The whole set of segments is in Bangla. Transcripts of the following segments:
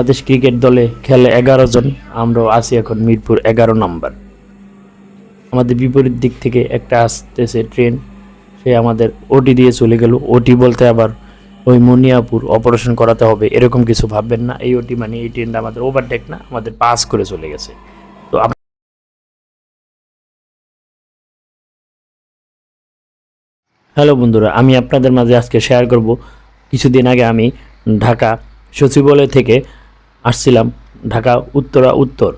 বাংলাদেশ ক্রিকেট দলে খেলে 11 জন, আমরাও আছি এখন মিরপুর 11 নম্বর। আমাদের বিপরীত দিক থেকে একটা আসতেছে ট্রেন, সে আমাদের ওটি দিয়ে চলে গেল। ওটি বলতে আবার ওই মুনিয়াপুর অপারেশন করাতে হবে এরকম কিছু ভাববেন না। এই ওটি মানে এই ট্রেনটা আমাদের ওভারটেক না, আমাদের পাস করে চলে গেছে। তো হ্যালো বন্ধুরা, আমি আপনাদের মাঝে আজকে শেয়ার করব কিছুদিন আগে আমি ঢাকা সচিবালয় থেকে আসছিলাম ঢাকা উত্তরা উত্তর,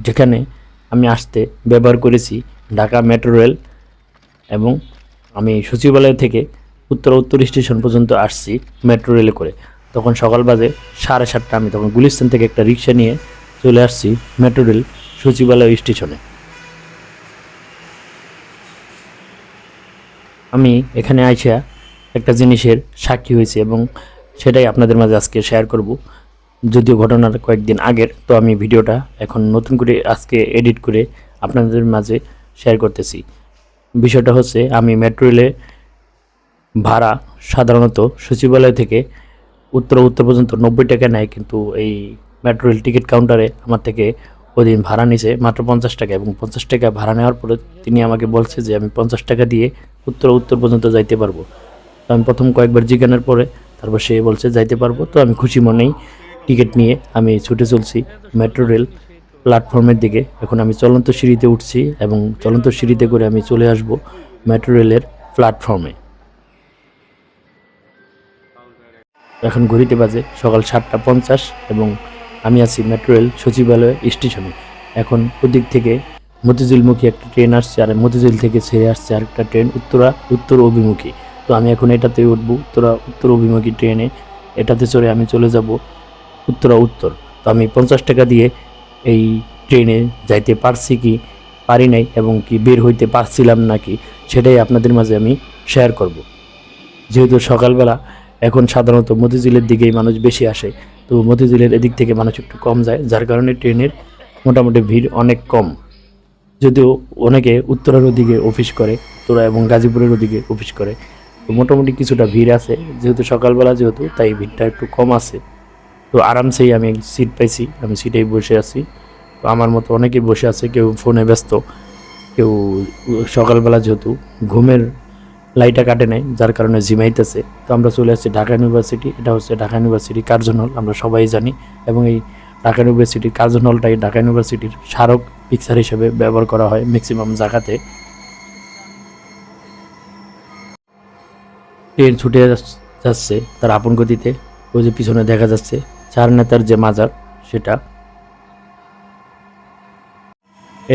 যেখানে আমি আসতে ব্যবহার করেছি ঢাকা মেট্রো রেল। এবং আমি সচিবালয় থেকে উত্তরা উত্তর স্টেশন পর্যন্ত আসছি মেট্রো রেলে করে। তখন সকাল বাজে 7:30। আমি তখন গুলিস্তান থেকে একটা রিক্সা নিয়ে চলে আসছি মেট্রো রেল সচিবালয় স্টেশনে। আমি এখানে আইসা একটা জিনিসের সাক্ষী হয়েছি এবং সেটাই আপনাদের মাঝে আজকে শেয়ার করব। যদিও ঘটনার কয়েকদিন আগের, তো আমি ভিডিওটা এখন নতুন করে আজকে এডিট করে আপনাদের মাঝে শেয়ার করতেছি। বিষয়টা হচ্ছে, আমি মেট্রো রেলে ভাড়া সাধারণত সচিবালয় থেকে উত্তর পর্যন্ত 90 টাকা নেয়, কিন্তু এই মেট্রো রেল টিকিট কাউন্টারে আমার থেকে ওই দিন ভাড়া নিছে মাত্র 50 টাকা। এবং 50 টাকা ভাড়া নেওয়ার পরে তিনি আমাকে বলছে যে আমি 50 টাকা দিয়ে উত্তর পর্যন্ত যাইতে পারবো। তো আমি প্রথম কয়েকবার জিজ্ঞাসার পরে তারপর সে বলছে যাইতে পারবো। তো আমি খুশি মনেই টিকিট নিয়ে আমি ছুটে চলছি মেট্রো রেল প্ল্যাটফর্মের দিকে। এখন আমি চলন্ত সিঁড়িতে উঠছি এবং চলন্ত সিঁড়িতে করে আমি চলে আসব মেট্রো রেলের প্ল্যাটফর্মে। এখন ঘড়িতে বাজে সকাল 7:50 এবং আমি আছি মেট্রো রেল সচিবালয় স্টেশনে। এখন ওদিক থেকে মতিঝিলমুখী একটা ট্রেন আসছে, আর মতিঝিল থেকে ছেড়ে আসছে আরেকটা ট্রেন উত্তর অভিমুখী। তো আমি এখন এটাতে উঠবো, উত্তর অভিমুখী ট্রেনে। এটাতে চড়ে আমি চলে যাব উত্তর। তো আমি 50 টাকা দিয়ে এই ট্রেনে যাইতে পারছি কি পারি নাই, এবং কি বের হইতে পারছিলাম নাকি, সেটাই আপনাদের মাঝে আমি শেয়ার করব। যেহেতু সকালবেলা, এখন সাধারণত মতিঝিলের দিকেই মানুষ বেশি আসে, তো মতিঝিলের এদিক থেকে মানুষ একটু কম যায়, যার কারণে ট্রেনের মোটামুটি ভিড় অনেক কম। যদিও অনেকে উত্তরার ওদিকে অফিস করে, উত্তরা এবং গাজীপুরের ওদিকে অফিস করে, তো মোটামুটি কিছুটা ভিড় আছে। যেহেতু সকালবেলা, তাই ভিড়টা একটু কম আছে। তো আরামসেই আমি সিট পাইছি, আমি সিটেই বসে আছি। তো আমার মতো অনেকেই বসে আছে, কেউ ফোনে ব্যস্ত, কেউ সকালবেলা যেহেতু ঘুমের লাইটটা কাটে নাই, যার কারণে ঝিমাইতেছে। তো আমরা চলে আসছি ঢাকা ইউনিভার্সিটি। এটা হচ্ছে ঢাকা ইউনিভার্সিটি কার্জন হল, আমরা সবাই জানি। এবং এই ঢাকা ইউনিভার্সিটির কার্জন হলটাই ঢাকা ইউনিভার্সিটির স্মারক পিকচার হিসেবে ব্যবহার করা হয় ম্যাক্সিমাম জায়গাতে। ট্রেন ছুটে যাচ্ছে তার আপন গতিতে। ওই যে পিছনে দেখা যাচ্ছে চার নেতার যে মাজার, সেটা।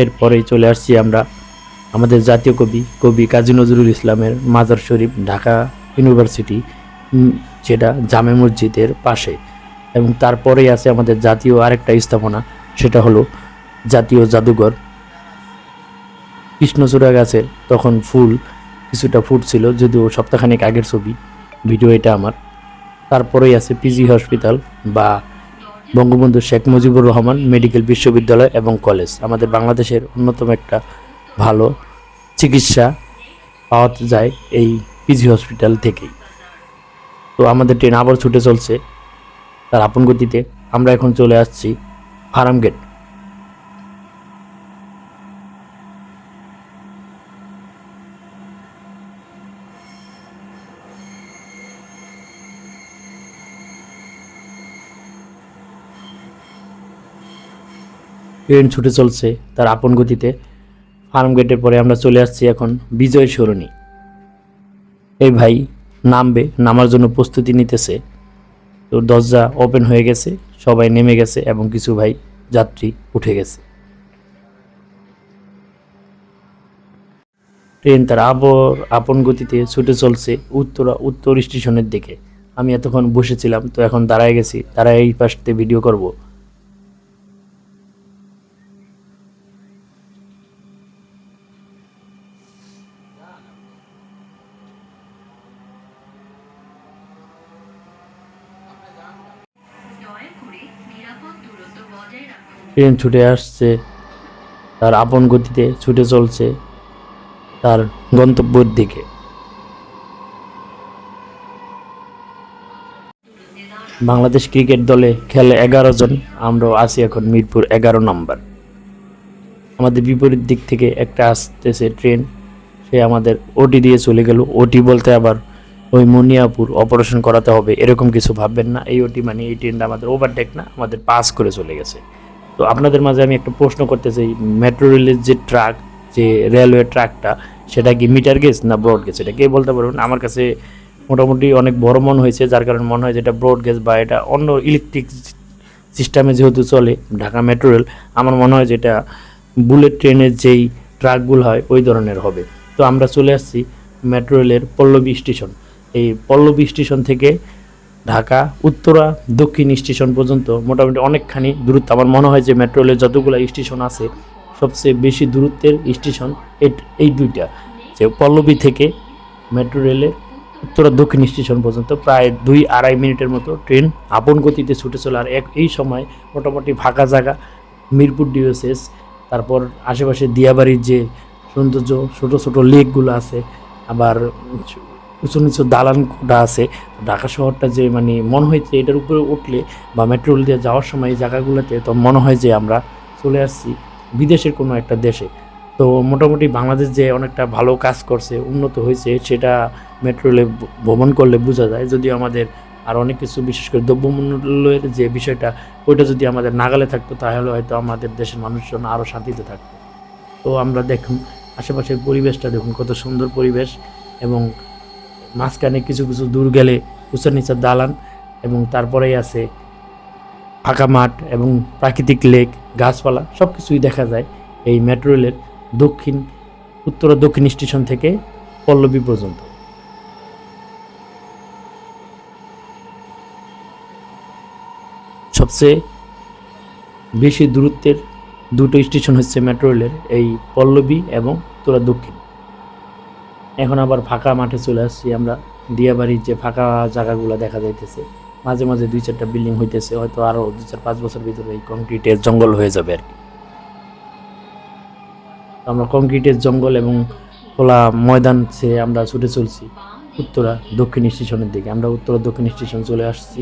এরপরেই চলে আসছি আমরা আমাদের জাতীয় কবি কাজী নজরুল ইসলামের মাজার শরীফ, ঢাকা ইউনিভার্সিটি, যেটা জামে মসজিদের পাশে। এবং তারপরেই আছে আমাদের জাতীয় আরেকটা স্থাপনা, সেটা হলো জাতীয় জাদুঘর। কৃষ্ণচূড়া গাছের তখন ফুল কিছুটা ফুটছিল, যদিও সপ্তাহখানেক আগের ছবি, ভিডিও এটা আমার। তারপরেই আছে পিজি হসপিটাল বা বঙ্গবন্ধু শেখ মুজিবুর রহমান মেডিকেল বিশ্ববিদ্যালয় এবং কলেজ। আমাদের বাংলাদেশের অন্যতম একটা ভালো চিকিৎসা পাওয়া যায় এই পিজি হসপিটাল থেকেই। তো আমাদের ট্রেন আবার ছুটে চলছে তার আপন গতিতে। আমরা এখন চলে আসছি ফার্মগেট। ট্রেন ছুটে চলছে তার আপন গতিতে। ফার্মগেটের পরে আমরা চলে আসছি এখন বিজয় সরণি। এই ভাই নামার জন্য প্রস্তুতি নিতেছে। তো দরজা ওপেন হয়ে গেছে, সবাই নেমে গেছে এবং কিছু ভাই যাত্রী উঠে গেছে। ট্রেন তার আপন গতিতে ছুটে চলছে উত্তর স্টেশনের দিকে। আমি এতক্ষণ বসেছিলাম, তো এখন দাঁড়ায় গেছি, দাঁড়ায় এই পাশে ভিডিও করব। ট্রেন ছুটে আসছে তার আপন গতিতে, ছুটে চলছে তার গন্তব্যের দিকে। বাংলাদেশ ক্রিকেট দলে খেলে 11 জন, আমরাও আছি এখন মিরপুর 11 নম্বর। আমাদের বিপরীত দিক থেকে একটা আসতেছে ট্রেন, সে আমাদের ওটি দিয়ে চলে গেল। ওটি বলতে আবার ওই মুনিয়াপুর অপারেশন করাতে হবে এরকম কিছু ভাববেন না। এই ওটি মানে এই ট্রেনটা আমাদের ওভারটেক না, আমাদের পাস করে চলে গেছে। তো আপনাদের মাঝে আমি একটা প্রশ্ন করতে চাই, মেট্রো রেলের যে ট্রাক, যে রেলওয়ে ট্রাকটা, সেটা কি মিটার গেজ না ব্রড গেজ, এটা কে বলতে পারবেন? আমার কাছে মোটামুটি অনেক বড় মনে হয়েছে, যার কারণে মনে হয় যেটা ব্রড গেজ বা এটা অন্য ইলেকট্রিক সিস্টেমে যেহেতু চলে ঢাকা মেট্রো রেল, আমার মনে হয় যেটা বুলেট ট্রেনের যেই ট্রাকগুলো হয় ওই ধরনের হবে। তো আমরা চলে আসছি মেট্রো রেলের পল্লবী স্টেশন। এই পল্লবী স্টেশন থেকে ঢাকা উত্তরা দক্ষিণ স্টেশন পর্যন্ত মোটামুটি অনেকখানি দূরত্ব। আমার মনে হয় যে মেট্রো রেলের যতগুলো স্টেশন আছে সবচেয়ে বেশি দূরত্বের স্টেশন এই দুইটা, যে পল্লবী থেকে মেট্রো রেলের উত্তরা দক্ষিণ স্টেশন পর্যন্ত প্রায় 2-2.5 মিনিটের মতো ট্রেন আপন গতিতে ছুটে চলে। আর এই সময় মোটামুটি ফাঁকা জায়গা, মিরপুর ডিওএসএস, তারপর আশেপাশে দিয়াবাড়ির যে সৌন্দর্য, ছোটো ছোটো লেকগুলো আছে, আবার উঁচু নিচু দালান কোঠা আছে। ঢাকা শহরটা যে মানে মনে হয় যে এটার উপরে উঠলে বা মেট্রো রেল দিয়ে যাওয়ার সময় এই জায়গাগুলোতে তো মনে হয় যে আমরা চলে আসছি বিদেশের কোনো একটা দেশে। তো মোটামুটি বাংলাদেশ যে অনেকটা ভালো কাজ করছে, উন্নত হয়েছে, সেটা মেট্রো রেলে ভ্রমণ করলে বোঝা যায়। যদিও আমাদের আর অনেক কিছু, বিশেষ করে দ্রব্যমূল্যের যে বিষয়টা, ওইটা যদি আমাদের নাগালে থাকতো তাহলে হয়তো আমাদের দেশের মানুষজন আরও শান্তিতে থাকতো। তো আমরা দেখুন আশেপাশের পরিবেশটা দেখুন, কত সুন্দর পরিবেশ, এবং মাঝখানে কিছু কিছু দূর গেলে উঁচা নিচা দালান, এবং তারপরেই আছে ফাঁকা মাঠ এবং প্রাকৃতিক লেক, গাছপালা, সব কিছুই দেখা যায় এই মেট্রো রেলের উত্তরা দক্ষিণ স্টেশন থেকে পল্লবী পর্যন্ত। সবচেয়ে বেশি দূরত্বের দুটো স্টেশন হচ্ছে মেট্রো রেলের এই পল্লবী এবং উত্তরা দক্ষিণ। এখন আবার ফাঁকা মাঠে চলে আসছি আমরা। দিয়াবাড়ির যে ফাঁকা জায়গাগুলো দেখা যাইতেছে, মাঝে মাঝে 2-4টা বিল্ডিং হইতেছে, হয়তো আরও 2-4-5 বছর ভিতরে এই কংক্রিটের জঙ্গল হয়ে যাবে আর কি। আমরা কংক্রিটের জঙ্গল এবং খোলা ময়দান ছেড়ে আমরা ছুটে চলছি উত্তরা দক্ষিণ স্টেশনের দিকে। আমরা উত্তরা দক্ষিণ স্টেশন চলে আসছি।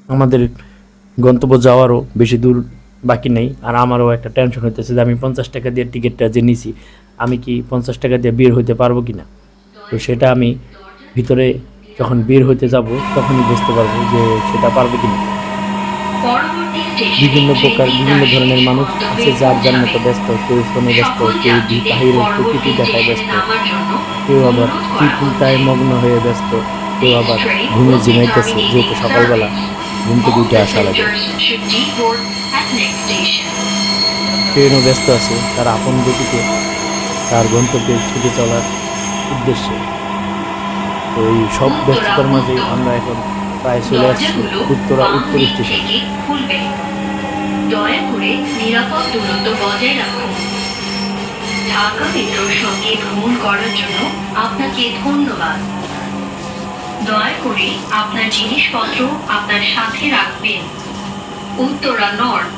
আমাদের গন্তব্য যাওয়ারও বেশি দূর বাকি নেই। আর আমারও একটা টেনশন হইতেছে যে আমি 50 টাকা দিয়ে টিকিটটা যে নিছি, আমি কি 50 টাকা দিয়ে বের হইতে পারবো কি না। তো সেটা আমি ভিতরে যখন বের হইতে যাব তখনই বুঝতে পারবো যে সেটা পারবো কি না। বিভিন্ন ধরনের মানুষ আছে, যার যার মতো ব্যস্ত, কেউ ফোনে ব্যস্ত, কেউ বাহিরের প্রকৃতি দেখায় ব্যস্ত, কেউ আবার চিন্তায় মগ্ন হয়ে ব্যস্ত, কেউ আবার ঘুমে ঝিমাইতেছে, যেহেতু সকালবেলা ঘুম থেকে উঠে আসা লাগে। ট্রেনও ব্যস্ত আছে তার আপন গতিতে তার গন্তব্যে ছুটে চলার উদ্দেশ্যে। তো এই সব ব্যস্ততার মাঝে আমরা এখন প্রায় চলে আসছি উত্তর স্টেশনে। দয়া করে নিরাপদ দূরত্ব বজায় রাখুন। ঢাকা মেট্রোর সঙ্গে ভ্রমণ করার জন্য আপনাকে ধন্যবাদ। দয়া করে আপনার জিনিসপত্র আপনার সাথে রাখবেন। Uttara north,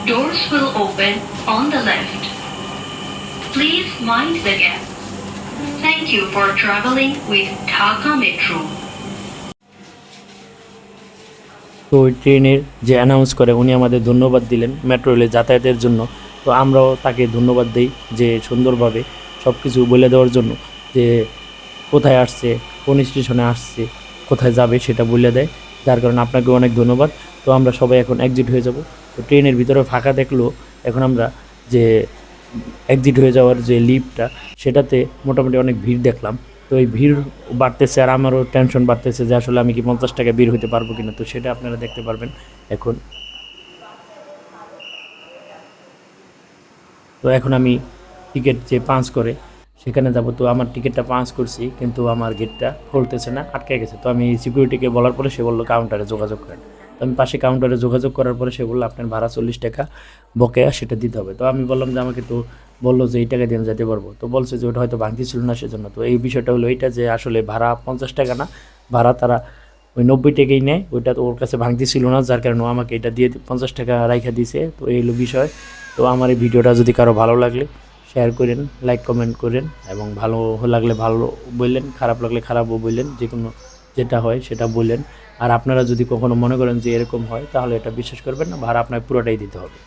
doors will open on the left. Please mind the gap. Thank you for traveling with Dhaka Metro. তো ওই ট্রেনের যে অ্যানাউন্স করে উনি আমাদের ধন্যবাদ দিলেন মেট্রো রেলে যাতায়াতের জন্য। তো আমরাও তাকে ধন্যবাদ দিই যে সুন্দরভাবে সব কিছু বলে দেওয়ার জন্য, যে কোথায় আসছে, কোন স্টেশনে আসছে, কোথায় যাবে সেটা বলে দেয়। যার কারণে আপনাকে অনেক ধন্যবাদ। তো আমরা সবাই এখন এক্সিট হয়ে যাব। তো ট্রেনের ভিতরে ফাঁকা দেখলো, এখন আমরা যে এক্সিট হয়ে যাওয়ার যে লিফটটা, সেটাতে মোটামুটি অনেক ভিড় দেখলাম। তো এই ভিড় বাড়তেছে আর আমারও টেনশন বাড়তেছে যে আসলে আমি কি 50 টাকা বের হতে পারবো কিনা। তো সেটা আপনারা দেখতে পারবেন এখন। তো এখন আমি টিকিট যে পাঞ্চ করে সেখানে যাব। তো আমার টিকিটটা পাঞ্চ করছি, কিন্তু আমার গেটটা খুলতেছে না, আটকে গেছে। তো আমি সিকিউরিটিকে বলার পরে সে বললো কাউন্টারে যোগাযোগ করেন। তো আমি পাশে কাউন্টারে যোগাযোগ করার পরে সে বললো আপনার ভাড়া 40 টাকা বকেয়া, সেটা দিতে হবে। তো আমি বললাম যে আমাকে তো বললো যে এই টাকা দিয়ে আমি যেতে পারবো। তো বলছে যে ওটা হয়তো ভাঙতি ছিল না সেজন্য। তো এই বিষয়টা হলো এইটা, যে আসলে ভাড়া 50 টাকা না, ভাড়া তারা ওই 90 টাকাই নেয়। ওইটা তো ওর কাছে ভাঙতি ছিল না, যার কারণে ও আমাকে এটা দিয়ে 50 টাকা রাইখা দিয়েছে। তো এই হলো বিষয়। তো আমার এই ভিডিওটা যদি কারো ভালো লাগলে শেয়ার করেন, লাইক কমেন্ট করেন এবং ভালো লাগলে ভালো বললেন, খারাপ লাগলে খারাপও বললেন, যে কোনো যেটা হয় সেটা বললেন। আর আপনারা যদি কখনো মনে করেন যে এরকম হয় তাহলে এটা বিশ্বাস করবেন না, ভাড়া আপনার পুরোটাই দিতে হবে।